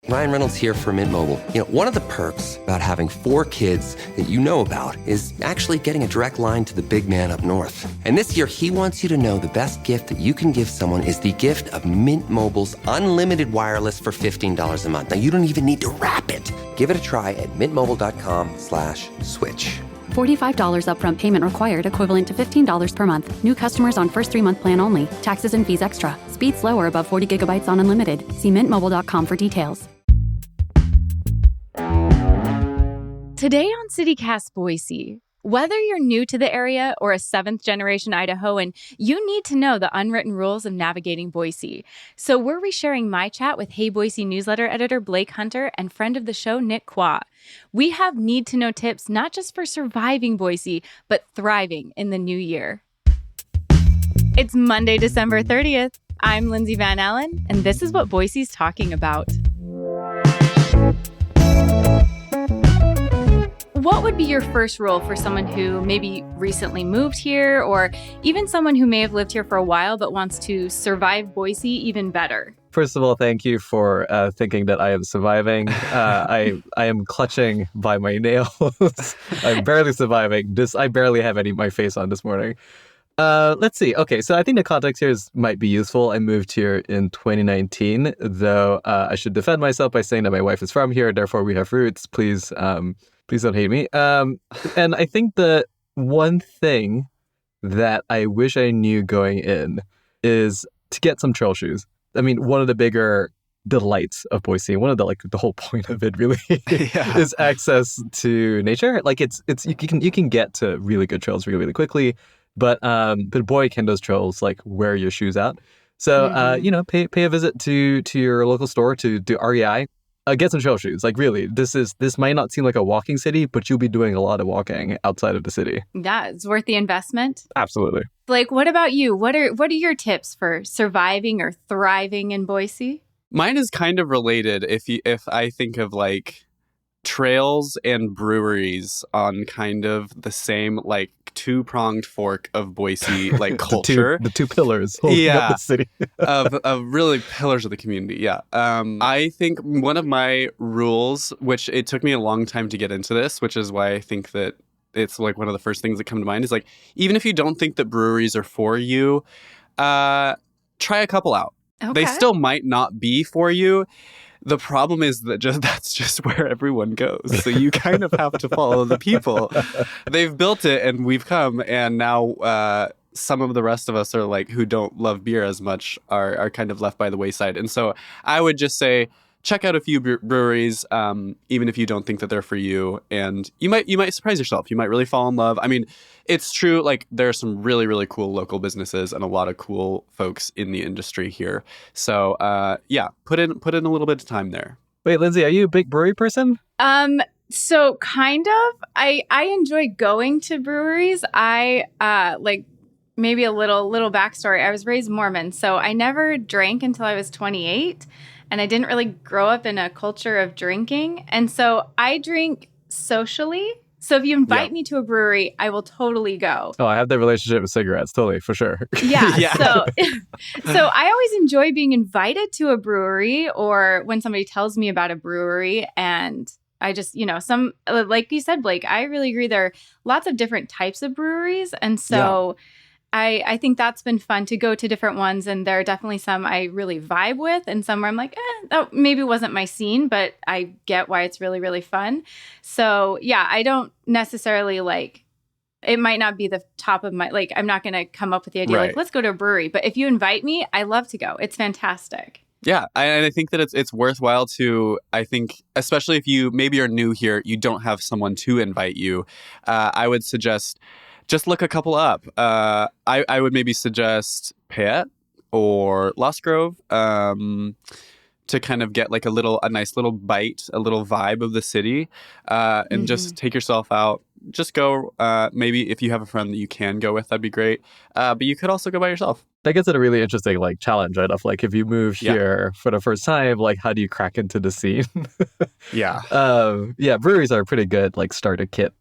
Ryan Reynolds here for Mint Mobile. You know, one of the perks about having 4 kids that you know about is actually getting a direct line to the big man up north. And this year, he wants you to know the best gift that you can give someone is the gift of Mint Mobile's unlimited wireless for $15 a month. Now, you don't even need to wrap it. Give it a try at mintmobile.com/switch. $45 upfront payment required, equivalent to $15 per month. New customers on first 3-month plan only. Taxes and fees extra. Speed slower above 40 gigabytes on unlimited. See mintmobile.com for details. Today on CityCast Boise, whether you're new to the area or a 7th-generation Idahoan, you need to know the unwritten rules of navigating Boise. So we're resharing my chat with Hey Boise newsletter editor Blake Hunter and friend of the show Nick Qua. We have need-to-know tips not just for surviving Boise, but thriving in the new year. It's Monday, December 30th. I'm Lindsay Van Allen, and this is what Boise's talking about. What would be your first rule for someone who maybe recently moved here, or even someone who may have lived here for a while but wants to survive Boise even better? First of all, thank you for thinking that I am surviving. I am clutching by my nails. I'm barely surviving. I barely have my face on this morning. Let's see. Okay, so I think the context here might be useful. I moved here in 2019, though I should defend myself by saying that my wife is from here, therefore we have roots. Please don't hate me. And I think the one thing that I wish I knew going in is to get some trail shoes. I mean, one of the bigger delights of Boise, one of the whole point of it really is access to nature. Like it's you can get to really good trails really, really quickly, but boy, can those trails wear your shoes out. So pay a visit to your local store, to REI. Get some trail shoes. Really, this might not seem like a walking city, but you'll be doing a lot of walking outside of the city. Yeah, it's worth the investment. Absolutely. Blake, what about you? What are your tips for surviving or thriving in Boise? Mine is kind of related. If I think of trails and breweries on kind of the same two-pronged fork of Boise culture. the two pillars holding up the city. of really pillars of the community. Yeah. I think one of my rules, which it took me a long time to get into this, which is why I think that it's one of the first things that come to mind, is even if you don't think that breweries are for you, try a couple out. Okay. They still might not be for you. The problem is that that's just where everyone goes. So you kind of have to follow the people. They've built it and we've come, and now some of the rest of us are who don't love beer as much are kind of left by the wayside. And so I would just say, check out a few breweries, even if you don't think that they're for you, and you might surprise yourself. You might really fall in love. I mean, it's true. There are some really, really cool local businesses and a lot of cool folks in the industry here. So put in a little bit of time there. Wait, Lindsay, are you a big brewery person? So kind of. I enjoy going to breweries. I maybe a little backstory. I was raised Mormon, so I never drank until I was 28. And I didn't really grow up in a culture of drinking. And so I drink socially. So if you invite me to a brewery, I will totally go. Oh, I have that relationship with cigarettes, totally, for sure. Yeah. So I always enjoy being invited to a brewery, or when somebody tells me about a brewery. And I just, some, like you said, Blake, I really agree. There are lots of different types of breweries. And so I think that's been fun to go to different ones, and there are definitely some I really vibe with, and some where I'm that maybe wasn't my scene, but I get why it's really, really fun. So yeah, I don't necessarily it might not be the top of my, I'm not going to come up with the idea let's go to a brewery, but if you invite me, I love to go. It's fantastic. Yeah, I think that it's worthwhile to, I think, especially if you maybe are new here, you don't have someone to invite you, I would suggest just look a couple up. I would maybe suggest Payette or Lost Grove to kind of get a nice little bite, a little vibe of the city, and just take yourself out. Just go. Maybe if you have a friend that you can go with, that'd be great. But you could also go by yourself. That gets at a really interesting challenge, right? Of if you move here for the first time, how do you crack into the scene? Yeah. Breweries are a pretty good starter kit.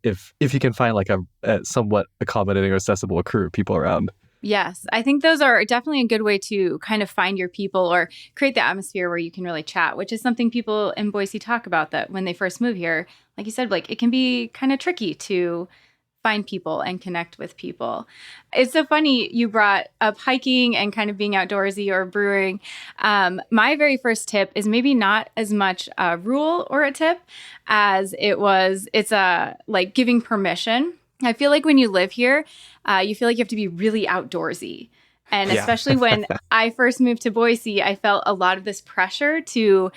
If you can find a somewhat accommodating or accessible crew of people around. Yes, I think those are definitely a good way to kind of find your people or create the atmosphere where you can really chat, which is something people in Boise talk about, that when they first move here, like you said, Blake, it can be kind of tricky to find people and connect with people. It's so funny you brought up hiking and kind of being outdoorsy or brewing. My very first tip is maybe not as much a rule or a tip as it's a like giving permission. I feel like when you live here, you feel like you have to be really outdoorsy. And Yeah. especially when I first moved to Boise, I felt a lot of this pressure to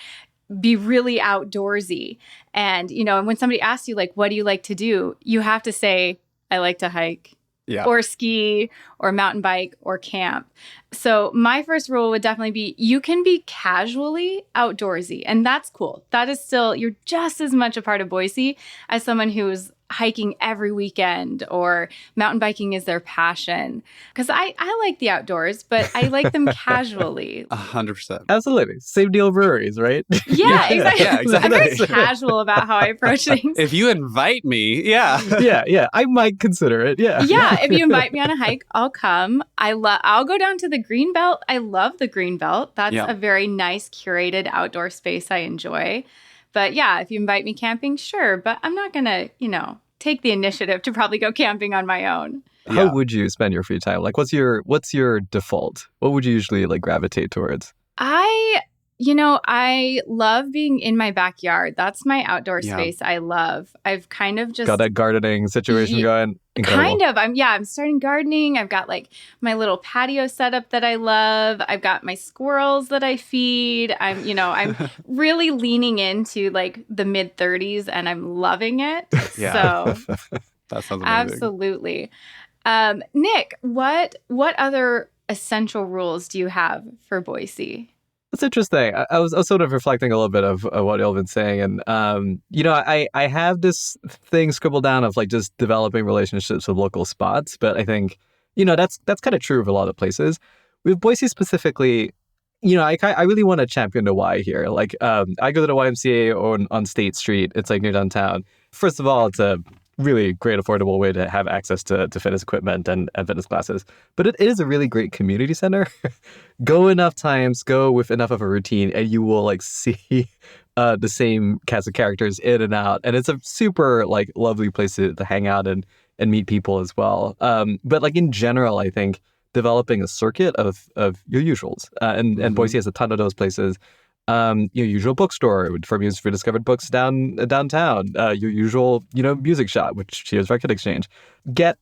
be really outdoorsy. And, and when somebody asks you, like, what do you like to do? You have to say, I like to hike. Yeah. Or ski or mountain bike or camp. So my first rule would definitely be you can be casually outdoorsy, and that's cool. That is still, you're just as much a part of Boise as someone who's hiking every weekend or mountain biking is their passion. Because I like the outdoors, but I like them casually. 100%. Absolutely. Same deal with breweries, right? Yeah, exactly. Yeah, exactly. I'm very casual about how I approach things. If you invite me, yeah. Yeah. I might consider it. Yeah. Yeah, if you invite me on a hike, I'll come. I'll go down to the Green Belt. I love the Green Belt. That's Yeah. a very nice curated outdoor space I enjoy. But yeah, if you invite me camping, sure. But I'm not going to, take the initiative to probably go camping on my own. How Yeah. would you spend your free time? Like, what's your default? What would you usually like gravitate towards? I love being in my backyard. That's my outdoor Yeah. space I love. I've kind of just Got that gardening situation Ye- going? Incredible. kind of. I'm starting gardening. I've got like my little patio setup that I love. I've got my squirrels that I feed. I'm really leaning into like the mid 30s and I'm loving it. Yeah. So That sounds amazing. absolutely. Nick, what other essential rules do you have for Boise? That's interesting. I was sort of reflecting a little bit of what y'all been saying. And, I have this thing scribbled down of like just developing relationships with local spots. But I think, that's kind of true of a lot of places. With Boise specifically, I really want to champion the Y here. Like, I go to the YMCA on State Street. It's like near downtown. First of all, it's a really great, affordable way to have access to fitness equipment and fitness classes. But it is a really great community center. Go enough times, go with enough of a routine, and you will like see the same cast of characters in and out. And it's a super like lovely place to hang out and meet people as well. But like in general, I think developing a circuit of your usuals, and Boise has a ton of those places. Your usual bookstore for rediscovered books downtown. Your usual, music shop, which here's Record Exchange. Get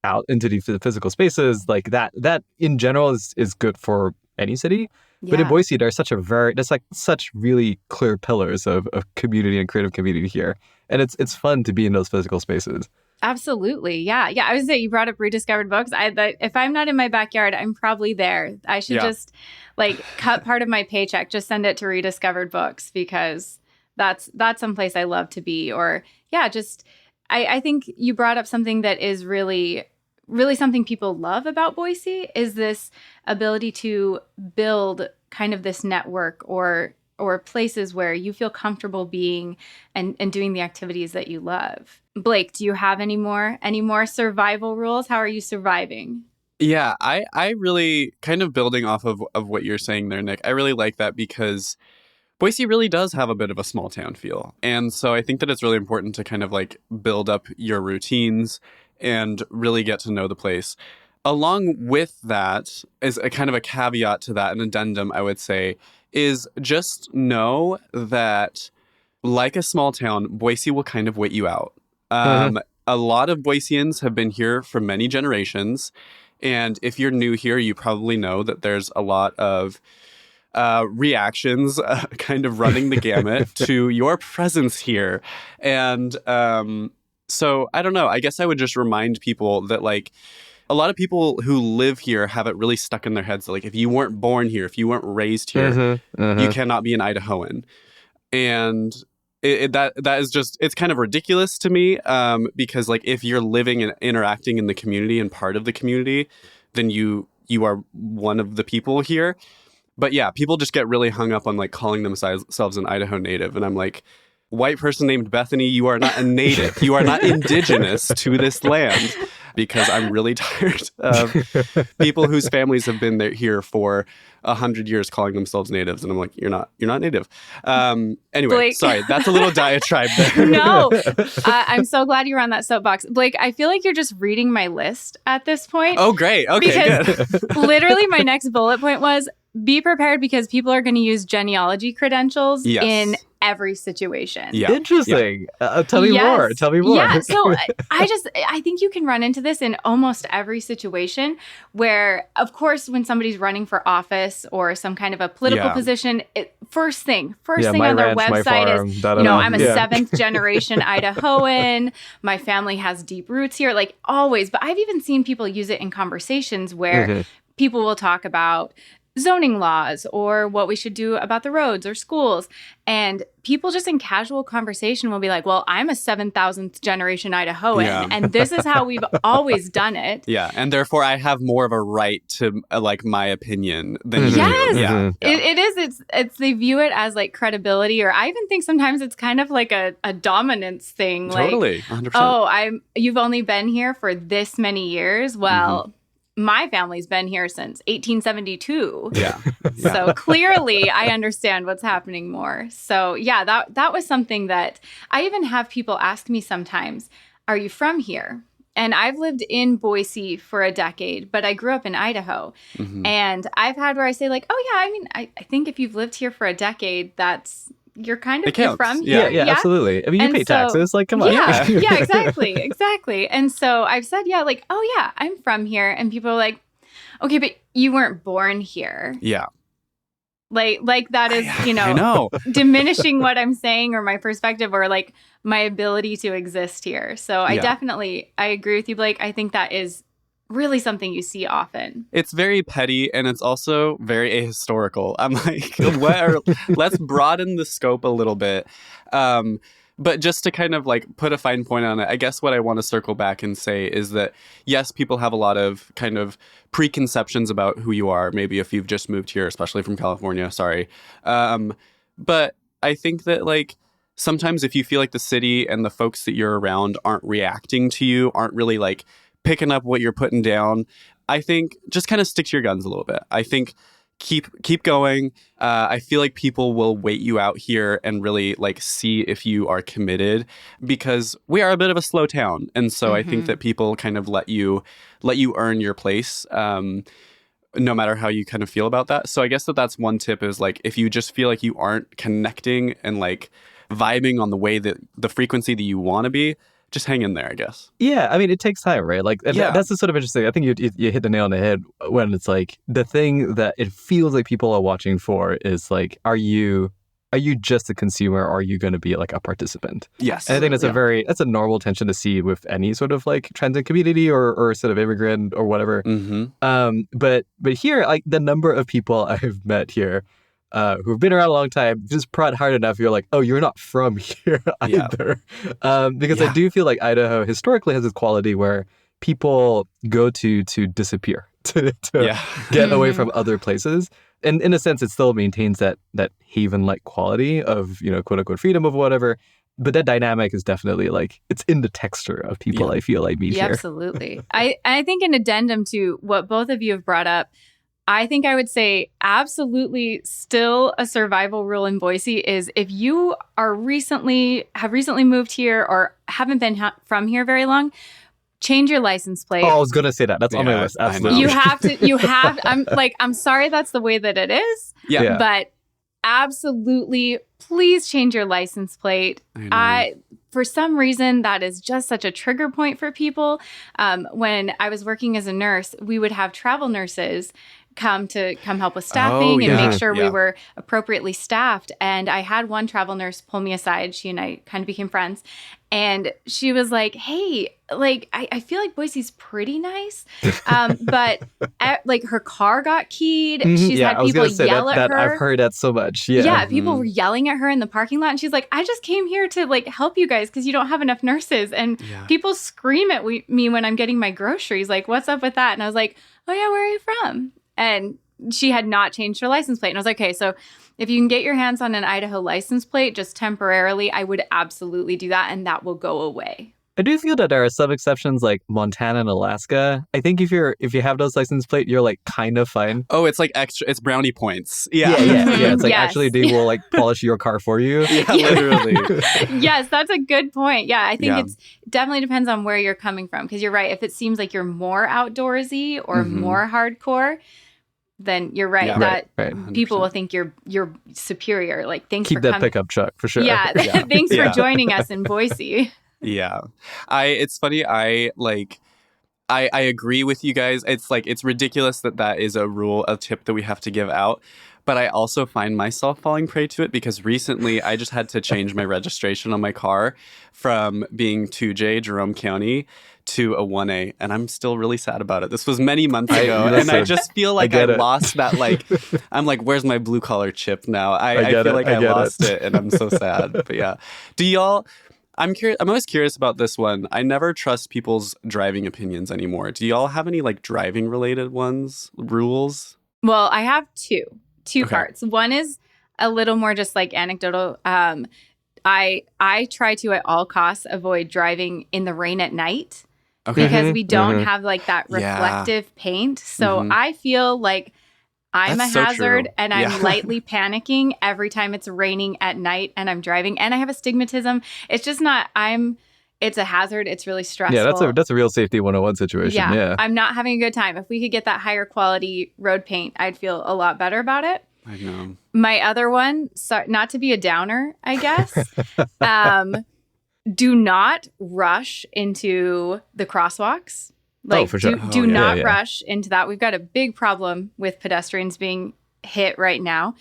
out into the physical spaces like that. That in general is good for any city. But in Boise, there's such really clear pillars of community and creative community here, and it's fun to be in those physical spaces. Absolutely. Yeah. I was say you brought up rediscovered books. If I'm not in my backyard, I'm probably there. I should just like cut part of my paycheck, just send it to rediscovered books because that's someplace I love to be. Or I think you brought up something that is really, really something people love about Boise is this ability to build kind of this network or places where you feel comfortable being and doing the activities that you love. Blake, do you have any more survival rules? How are you surviving? Yeah, I really kind of building off of what you're saying there, Nick. I really like that because Boise really does have a bit of a small town feel. And so I think that it's really important to kind of like build up your routines and really get to know the place. Along with that, as a kind of a caveat to that, an addendum, I would say, is just know that like a small town, Boise will kind of wait you out. A lot of Boiseans have been here for many generations. And if you're new here, you probably know that there's a lot of reactions kind of running the gamut to your presence here. And so I don't know. I guess I would just remind people that like a lot of people who live here have it really stuck in their heads that like if you weren't born here, if you weren't raised here, you cannot be an Idahoan. And that is just, it's kind of ridiculous to me because like if you're living and interacting in the community and part of the community, then you are one of the people here. But yeah, people just get really hung up on like calling themselves an Idaho native. And I'm like, white person named Bethany, you are not a native. You are not indigenous to this land. because I'm really tired of people whose families have been here for 100 years calling themselves natives, and I'm like, you're not native. Anyway, Blake. sorry, that's a little diatribe there. No, I'm so glad you were on that soapbox. Blake, I feel like you're just reading my list at this point. Oh, great. Okay, because good. literally my next bullet point was be prepared because people are going to use genealogy credentials Yes. in every situation. Yeah. Interesting. Tell me Yes. more. Tell me more. Yeah. So I think you can run into this in almost every situation where, of course, when somebody's running for office or some kind of a political Yeah. position, first thing my on their ranch, my website farm, is, da-da-da. I'm a Yeah. seventh generation Idahoan. My family has deep roots here, like always. But I've even seen people use it in conversations where people will talk about zoning laws or what we should do about the roads or schools. And people just in casual conversation will be like, well, I'm a 7,000th generation Idahoan, Yeah. and this is how we've always done it. Yeah, and therefore I have more of a right to like my opinion than you Yes. do. Yeah. It is. It's they view it as like credibility, or I even think sometimes it's kind of like a dominance thing. Totally, Like, 100%. oh, you've only been here for this many years. Well, my family's been here since 1872. Yeah. So clearly I understand what's happening more. So yeah, that was something that I even have people ask me sometimes, are you from here? And I've lived in Boise for a decade, but I grew up in Idaho. And I've had where I say like, oh yeah, I mean, I think if you've lived here for a decade, you're kind of It counts. from Yeah. here. Yeah, absolutely. I mean, you And pay taxes. Like, come on. Yeah, exactly. And so I've said, yeah, like, oh yeah, I'm from here. And people are like, okay, but you weren't born here. Yeah. Like that is, I know. diminishing what I'm saying or my perspective or like my ability to exist here. So I agree with you, Blake. I think that is really something you see often. It's very petty and it's also very ahistorical. I'm like, let's broaden the scope a little bit. But just to kind of like put a fine point on it, I guess what I want to circle back and say is that, yes, people have a lot of kind of preconceptions about who you are, maybe if you've just moved here, especially from California, sorry. But I think that like sometimes if you feel like the city and the folks that you're around aren't reacting to you, aren't really like picking up what you're putting down, I think just kind of stick to your guns a little bit. I think keep going. I feel like people will wait you out here and really like see if you are committed, because we are a bit of a slow town, and so I think that people kind of let you earn your place, no matter how you kind of feel about that. So I guess that's one tip is like if you just feel like you aren't connecting and like vibing on the way that the frequency that you want to be, just hang in there, I guess. Yeah, I mean, it takes time, right? Like, that's the sort of interesting. I think you hit the nail on the head when it's like the thing that it feels like people are watching for is like, are you just a consumer, or are you going to be like a participant? Yes. And I think that's a normal tension to see with any sort of like transit community or sort of immigrant or whatever. But here, like the number of people I've met here who've been around a long time, just prod hard enough, you're like, oh, you're not from here either. Because I do feel like Idaho historically has this quality where people go to disappear, to get away from other places. And in a sense, it still maintains that haven-like quality of, quote unquote freedom of whatever. But that dynamic is definitely like, it's in the texture of people I feel I meet here. Absolutely. I think an addendum to what both of you have brought up, I think I would say absolutely still a survival rule in Boise is if you have recently moved here or haven't been from here very long, change your license plate. Oh, I was going to say that. That's on my list. Absolutely. You have, I'm sorry that's the way that it is. Yeah. But absolutely, please change your license plate. For some reason, that is just such a trigger point for people. When I was working as a nurse, we would have travel nurses come help with staffing and make sure we were appropriately staffed. And I had one travel nurse pull me aside. She and I kind of became friends. And she was like, hey, like, I feel like Boise's pretty nice. But like her car got keyed. She's had people yell at her. I've heard that so much. Yeah. Yeah. People were yelling at her in the parking lot. And she's like, I just came here to like help you guys because you don't have enough nurses. And people scream at me when I'm getting my groceries. Like, what's up with that? And I was like, oh yeah, where are you from? And she had not changed her license plate. And I was like, okay, so if you can get your hands on an Idaho license plate just temporarily, I would absolutely do that. And that will go away. I do feel that there are some exceptions like Montana and Alaska. I think if you have those license plate, you're like kind of fine. Oh, it's like extra. It's brownie points. Yeah. Yeah. It's like Yes. actually they will like polish your car for you. Yeah, literally. Yes, that's a good point. Yeah, I think Yeah. it's definitely depends on where you're coming from. Because you're right. If it seems like you're more outdoorsy or more hardcore, then you're right Yeah. that Right. people will think you're superior. Like, thanks Keep for that coming. pickup truck for sure. Yeah, thanks Yeah. for joining us in Boise. Yeah. It's funny. I agree with you guys. It's like, it's ridiculous that is a tip that we have to give out. But I also find myself falling prey to it because recently I just had to change my registration on my car from being 2J Jerome County to a 1A. And I'm still really sad about it. This was many months ago. And I just feel like I lost that, like, I'm like, where's my blue collar chip now? I feel like I lost it and I'm so sad. But yeah. Do y'all... I'm always curious about this one. I never trust people's driving opinions anymore. Do y'all have any like driving related rules? Well, I have two Okay. parts. One is a little more just like anecdotal. I try to at all costs avoid driving in the rain at night Okay. because we don't have like that Yeah. reflective paint. So Mhm. I feel like I'm That's a so hazard true. and I'm Yeah. lightly panicking every time it's raining at night and I'm driving and I have astigmatism. It's just not, it's a hazard. It's really stressful. Yeah, that's a real safety 101 situation. Yeah. I'm not having a good time. If we could get that higher quality road paint, I'd feel a lot better about it. I know. My other one, not to be a downer, I guess. Do not rush into the crosswalks. Like, for sure. do Oh, yeah. not Yeah. rush into that. We've got a big problem with pedestrians being hit right now.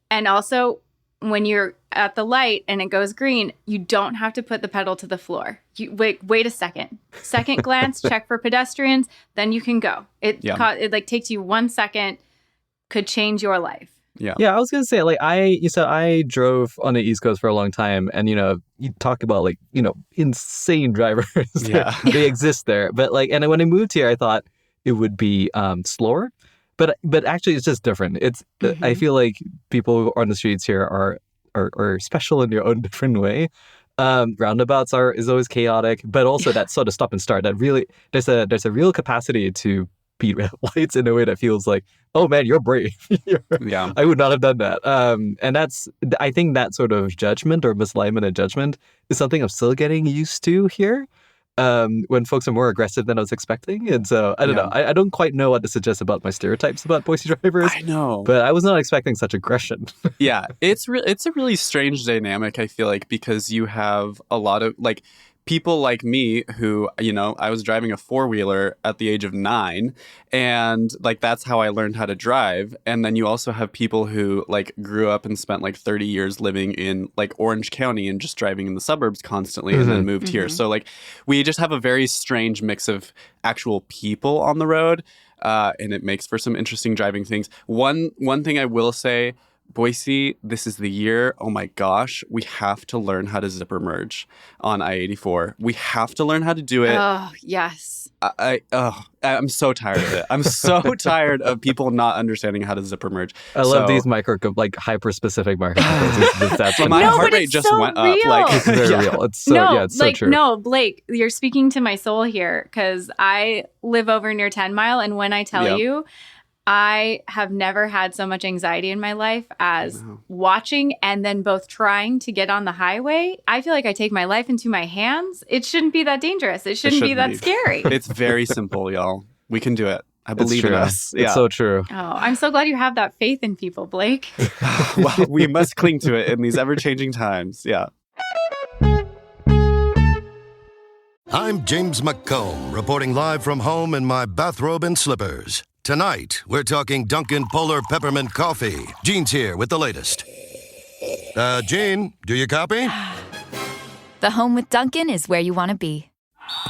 And also, when you're at the light and it goes green, you don't have to put the pedal to the floor. You wait a second. Second glance, check for pedestrians, then you can go. It like takes you 1 second, could change your life. Yeah. Yeah, I was gonna say, like, I drove on the East Coast for a long time, and you talk about like insane drivers. Yeah. They exist there, but like, and when I moved here, I thought it would be slower, but actually, it's just different. It's I feel like people on the streets here are special in their own different way. Roundabouts is always chaotic, but also that sort of stop and start. That really there's a real capacity to beat red lights in a way that feels like, oh man, you're brave. Yeah. I would not have done that. And I think that sort of judgment or misalignment of judgment is something I'm still getting used to here. When folks are more aggressive than I was expecting. And so I don't know. I don't quite know what to suggest about my stereotypes about Boise drivers. I know. But I was not expecting such aggression. Yeah. It's a really strange dynamic, I feel like, because you have a lot of like people like me who, I was driving a 4-wheeler at the age of 9, and like that's how I learned how to drive. And then you also have people who like grew up and spent like 30 years living in like Orange County and just driving in the suburbs constantly and then moved here. So like we just have a very strange mix of actual people on the road, and it makes for some interesting driving things. One thing I will say, Boise, this is the year, oh my gosh, we have to learn how to zipper merge on I-84. We have to learn how to do it. Oh, yes. I'm so tired of it. I'm so tired of people not understanding how to zipper merge. I love these hyper-specific microphones. That's But my No, heart but rate it's just so went real. up. Like, It's very real. It's so it's so true. No, Blake, you're speaking to my soul here because I live over near 10 Mile. And when I tell you, I have never had so much anxiety in my life as watching and then both trying to get on the highway. I feel like I take my life into my hands. It shouldn't be that dangerous. It shouldn't be that scary. It's very simple, y'all. We can do it. I believe in us. It's so true. Oh, I'm so glad you have that faith in people, Blake. Well, we must cling to it in these ever-changing times. Yeah. I'm James McComb, reporting live from home in my bathrobe and slippers. Tonight, we're talking Dunkin' Polar Peppermint Coffee. Gene's here with the latest. Gene, do you copy? The home with Dunkin' is where you want to be.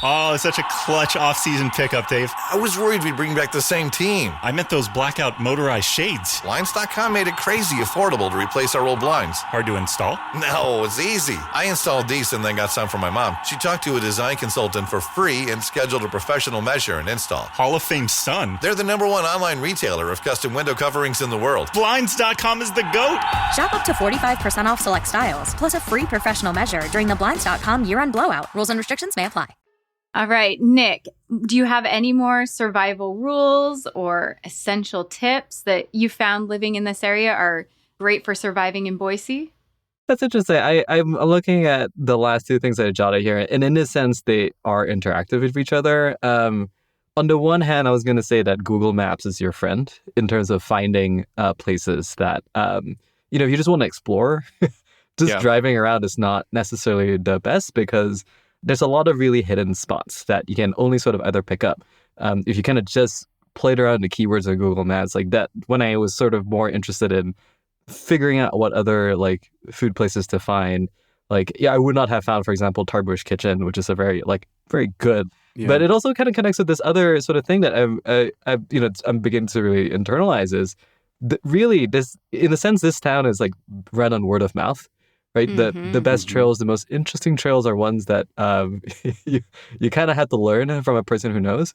Oh, it's such a clutch off-season pickup, Dave. I was worried we'd bring back the same team. I meant those blackout motorized shades. Blinds.com made it crazy affordable to replace our old blinds. Hard to install? No, it's easy. I installed these and then got some for my mom. She talked to a design consultant for free and scheduled a professional measure and install. Hall of Fame son. They're the #1 online retailer of custom window coverings in the world. Blinds.com is the GOAT. Shop up to 45% off select styles, plus a free professional measure during the Blinds.com year-end blowout. Rules and restrictions may apply. All right, Nick, do you have any more survival rules or essential tips that you found living in this area are great for surviving in Boise? That's interesting. I'm looking at the last two things I jotted here, and in a sense, they are interactive with each other. On the one hand, I was going to say that Google Maps is your friend in terms of finding places that, if you just want to explore, just Yeah. driving around is not necessarily the best because there's a lot of really hidden spots that you can only sort of either pick up. If you kind of just played around the keywords on Google Maps like that, when I was sort of more interested in figuring out what other like food places to find. Like, yeah, I would not have found, for example, Tarbush Kitchen, which is a very good. Yeah. But it also kind of connects with this other sort of thing that I'm beginning to really internalize is really this, in a sense, this town is like run on word of mouth, right? The best trails, the most interesting trails are ones that you kind of have to learn from a person who knows.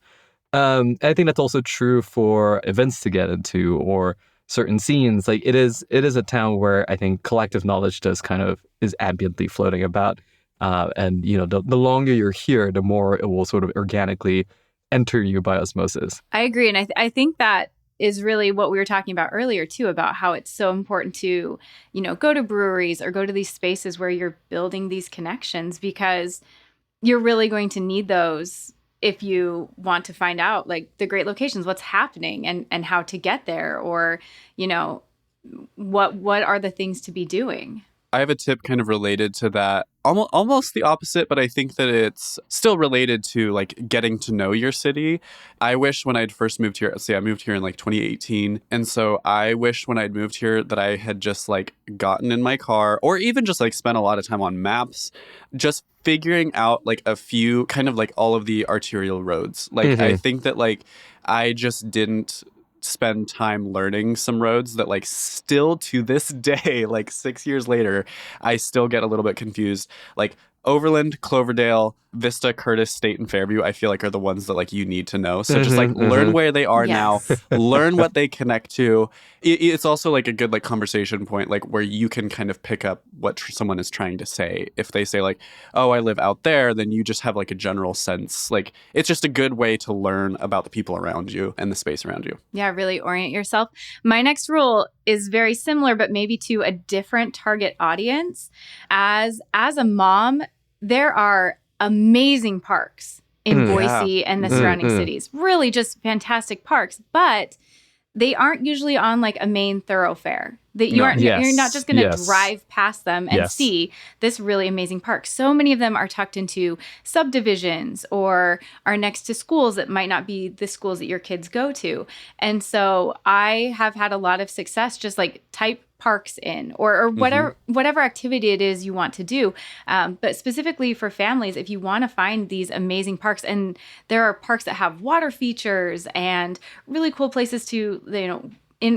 I think that's also true for events to get into or certain scenes. Like it is a town where I think collective knowledge just kind of is ambiently floating about. And the longer you're here, the more it will sort of organically enter you by osmosis. I agree. And I think that is really what we were talking about earlier, too, about how it's so important to, go to breweries or go to these spaces where you're building these connections because you're really going to need those if you want to find out like the great locations, what's happening and how to get there or, what are the things to be doing. I have a tip kind of related to that. Almost the opposite, but I think that it's still related to like getting to know your city. I wish when I'd first moved here, I moved here in like 2018. And so I wish when I'd moved here that I had just like gotten in my car or even just like spent a lot of time on maps, just figuring out like a few kind of like all of the arterial roads. Like I think that like I just didn't spend time learning some roads that like still to this day, like 6 years later, I still get a little bit confused. Like Overland, Cloverdale, Vista, Curtis, State, and Fairview, I feel like are the ones that like you need to know. So just like learn where they are now, learn what they connect to. It's also like a good like conversation point, like where you can kind of pick up what someone is trying to say. If they say like, oh, I live out there, then you just have like a general sense. Like it's just a good way to learn about the people around you and the space around you. Yeah, really orient yourself. My next rule is very similar, but maybe to a different target audience. As a mom, there are amazing parks in Boise and the surrounding cities. Really just fantastic parks, but they aren't usually on like a main thoroughfare. That you're not just going to drive past them and see this really amazing park. So many of them are tucked into subdivisions or are next to schools that might not be the schools that your kids go to. And so I have had a lot of success just like type parks in or whatever activity it is you want to do. But specifically for families, if you want to find these amazing parks, and there are parks that have water features and really cool places to,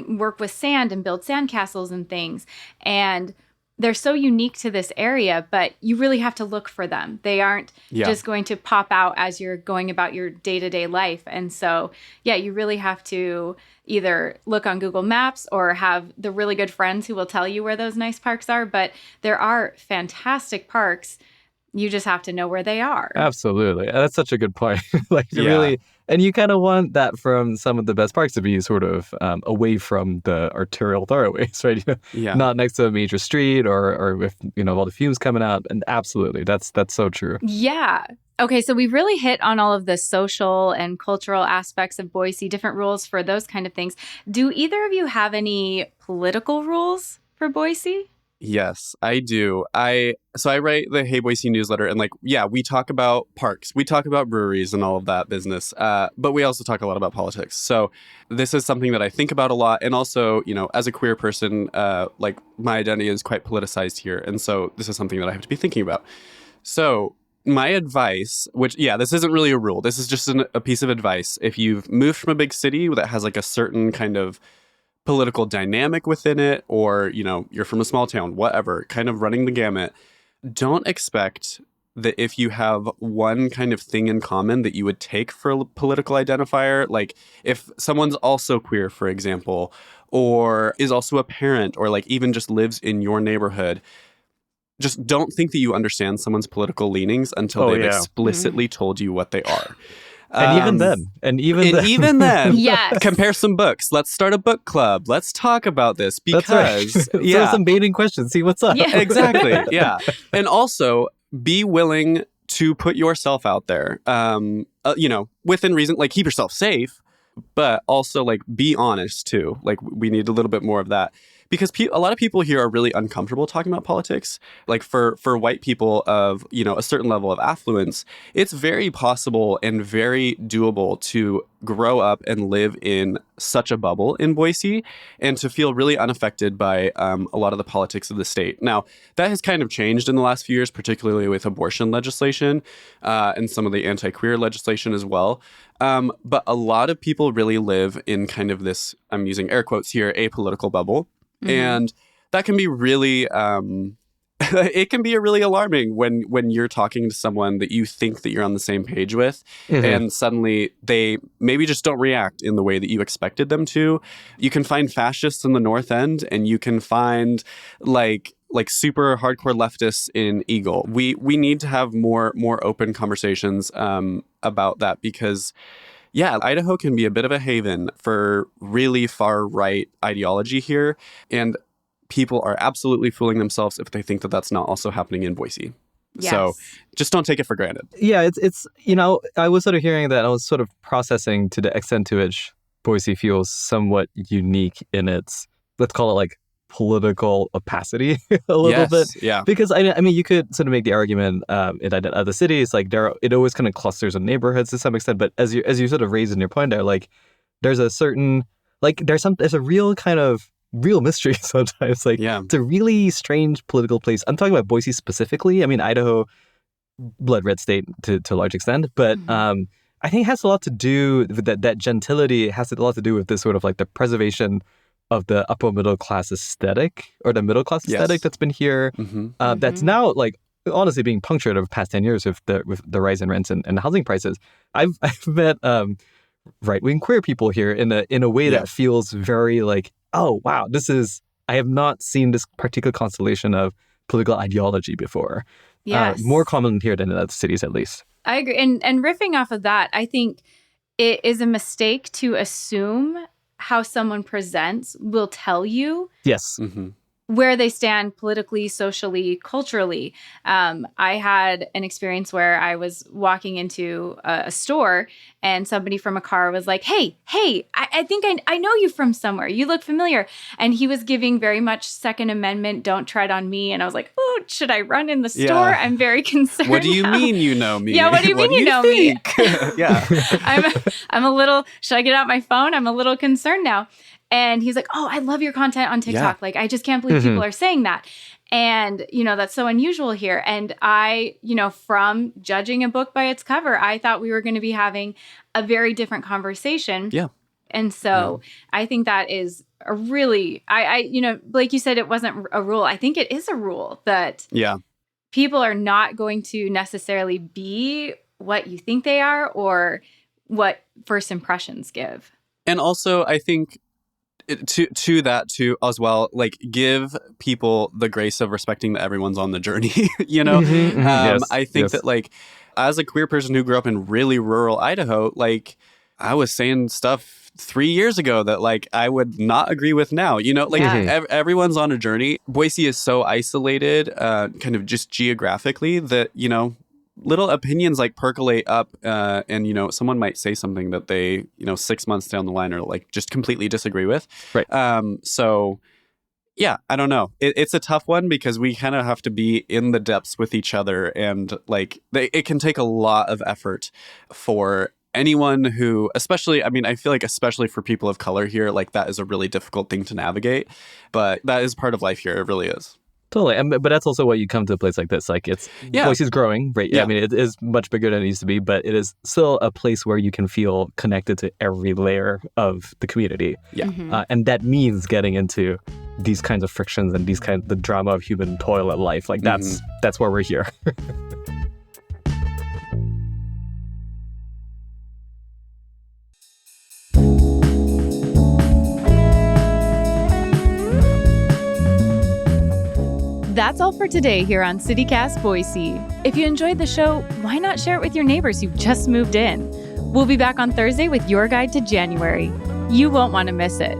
work with sand and build sand castles and things. And they're so unique to this area, but you really have to look for them. They aren't just going to pop out as you're going about your day-to-day life. And so, you really have to either look on Google Maps or have the really good friends who will tell you where those nice parks are. But there are fantastic parks. You just have to know where they are. Absolutely. That's such a good point. Really, and you kind of want that from some of the best parks to be sort of away from the arterial thoroughways, right? Not next to a major street or with, all the fumes coming out. And absolutely, that's so true. Yeah. Okay, so we've really hit on all of the social and cultural aspects of Boise, different rules for those kind of things. Do either of you have any political rules for Boise? Yes, I do. So I write the Hey Boise newsletter, and we talk about parks, we talk about breweries and all of that business, but we also talk a lot about politics. So this is something that I think about a lot, and also, as a queer person, my identity is quite politicized here, and so this is something that I have to be thinking about. So my advice, which, this isn't really a rule, this is just a piece of advice. If you've moved from a big city that has like a certain kind of political dynamic within it, or, you're from a small town, whatever, kind of running the gamut, don't expect that if you have one kind of thing in common that you would take for a political identifier, like if someone's also queer, for example, or is also a parent, or like even just lives in your neighborhood, just don't think that you understand someone's political leanings until they've explicitly told you what they are. And even then, Yes. compare some books. Let's start a book club. Let's talk about this because That's right. Throw some baiting questions. See what's up. Yeah. Exactly. Yeah. And also be willing to put yourself out there, within reason, like keep yourself safe, but also like be honest too. Like we need a little bit more of that. Because a lot of people here are really uncomfortable talking about politics. Like for white people of, a certain level of affluence, it's very possible and very doable to grow up and live in such a bubble in Boise and to feel really unaffected by a lot of the politics of the state. Now, that has kind of changed in the last few years, particularly with abortion legislation and some of the anti-queer legislation as well. But a lot of people really live in kind of this, I'm using air quotes here, apolitical bubble. Mm-hmm. And that can be really, it can be really alarming when you're talking to someone that you think that you're on the same page with, and suddenly they maybe just don't react in the way that you expected them to. You can find fascists in the North End, and you can find like super hardcore leftists in Eagle. We need to have more open conversations about that because. Yeah, Idaho can be a bit of a haven for really far-right ideology here, and people are absolutely fooling themselves if they think that that's not also happening in Boise. Yes. So just don't take it for granted. Yeah, it's I was sort of hearing that. I was sort of processing to the extent to which Boise feels somewhat unique in its, let's call it like political opacity a little bit. Yeah. Because I mean, you could sort of make the argument in other cities, like it always kind of clusters of neighborhoods to some extent. But as you sort of raised in your point there, like there's a certain there's a real kind of real mystery sometimes. Like it's a really strange political place. I'm talking about Boise specifically. I mean, Idaho, blood red state to a large extent, but I think it has a lot to do with that gentility. It has a lot to do with this sort of like the preservation of the upper middle class aesthetic or the middle class aesthetic that's been here. That's now like honestly being punctured over the past 10 years with the rise in rents and housing prices. I've met right-wing queer people here in a way that feels very like, oh wow, I have not seen this particular constellation of political ideology before. Yes. More common here than in other cities at least. I agree. And riffing off of that, I think it is a mistake to assume how someone presents will tell you where they stand politically, socially, culturally. I had an experience where I was walking into a store and somebody from a car was like, hey, I think I know you from somewhere. You look familiar. And he was giving very much Second Amendment, don't tread on me. And I was like, oh, should I run in the store? I'm very concerned. What do you mean you know me? Yeah, what do you mean you know me? Yeah. I'm a little, should I get out my phone? I'm a little concerned now. And he's like, oh, I love your content on TikTok. Yeah. Like, I just can't believe people are saying that. And, that's so unusual here. And I, from judging a book by its cover, I thought we were going to be having a very different conversation. Yeah. And so I think that is a really, like you said, it wasn't a rule. I think it is a rule that people are not going to necessarily be what you think they are or what first impressions give. And also, I think to that too as well, like give people the grace of respecting that everyone's on the journey. I think that like as a queer person who grew up in really rural Idaho, like I was saying stuff 3 years ago that like I would not agree with now. Everyone's on a journey. Boise is so isolated, kind of just geographically that little opinions like percolate up and someone might say something that they 6 months down the line are like just completely disagree with. Right. So yeah, I don't know. It's a tough one because we kind of have to be in the depths with each other, and like it can take a lot of effort for anyone who, especially, I mean, I feel like especially for people of color here, like that is a really difficult thing to navigate, but that is part of life here. It really is. Totally. But that's also why you come to a place like this. Like Boise's growing, right? Yeah. I mean, it is much bigger than it used to be, but it is still a place where you can feel connected to every layer of the community. Yeah. And that means getting into these kinds of frictions and the drama of human toil and life. Like that's why we're here. That's all for today here on CityCast Boise. If you enjoyed the show, why not share it with your neighbors who just moved in? We'll be back on Thursday with your guide to January. You won't want to miss it.